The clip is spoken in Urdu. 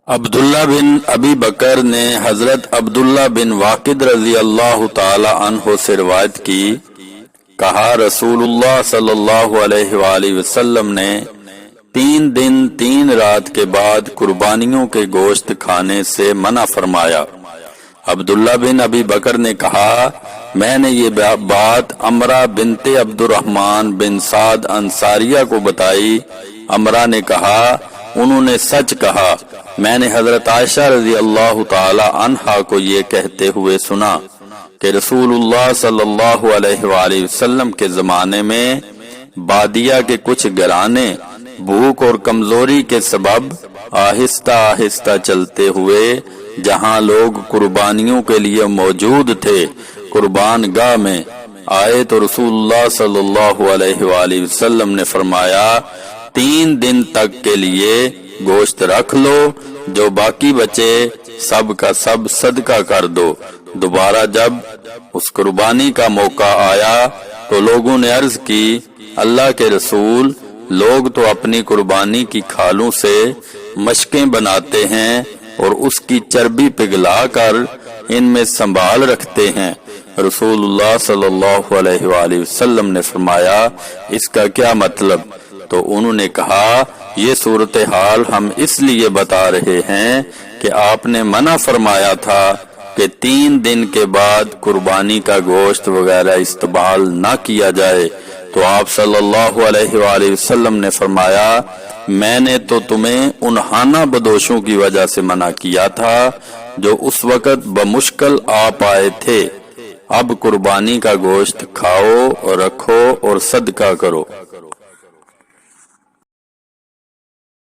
عبداللہ بن ابی بکر نے حضرت عبداللہ بن واقد رضی اللہ تعالی عنہ سے روایت کی، کہا رسول اللہ صلی اللہ علیہ وآلہ وسلم نے 3 دن 3 رات کے بعد قربانیوں کے گوشت کھانے سے منع فرمایا۔ عبداللہ بن ابی بکر نے کہا، میں نے یہ بات امرہ بنت عبد الرحمن بن سعد انصاریہ کو بتائی۔ امرہ نے کہا، انہوں نے سچ کہا، میں نے حضرت عائشہ رضی اللہ تعالی عنہا کو یہ کہتے ہوئے سنا کہ رسول اللہ صلی اللہ علیہ وآلہ وسلم کے زمانے میں بادیہ کے کچھ گھرانے بھوک اور کمزوری کے سبب آہستہ آہستہ چلتے ہوئے جہاں لوگ قربانیوں کے لیے موجود تھے قربان گاہ میں آئے تو رسول اللہ صلی اللہ علیہ وآلہ وسلم نے فرمایا، 3 دن تک کے لیے گوشت رکھ لو، جو باقی بچے سب کا سب صدقہ کر دو۔ دوبارہ جب اس قربانی کا موقع آیا تو لوگوں نے عرض کی، اللہ کے رسول، لوگ تو اپنی قربانی کی کھالوں سے مشقیں بناتے ہیں اور اس کی چربی پگھلا کر ان میں سنبھال رکھتے ہیں۔ رسول اللہ صلی اللہ علیہ وآلہ وسلم نے فرمایا، اس کا کیا مطلب؟ تو انہوں نے کہا، یہ صورتحال ہم اس لیے بتا رہے ہیں کہ آپ نے منع فرمایا تھا کہ 3 دن کے بعد قربانی کا گوشت وغیرہ استعمال نہ کیا جائے، تو آپ صلی اللہ علیہ وآلہ وسلم نے فرمایا، میں نے تو تمہیں انہانہ بدوشوں کی وجہ سے منع کیا تھا جو اس وقت بمشکل آ پائے تھے۔ اب قربانی کا گوشت کھاؤ اور رکھو اور صدقہ کرو۔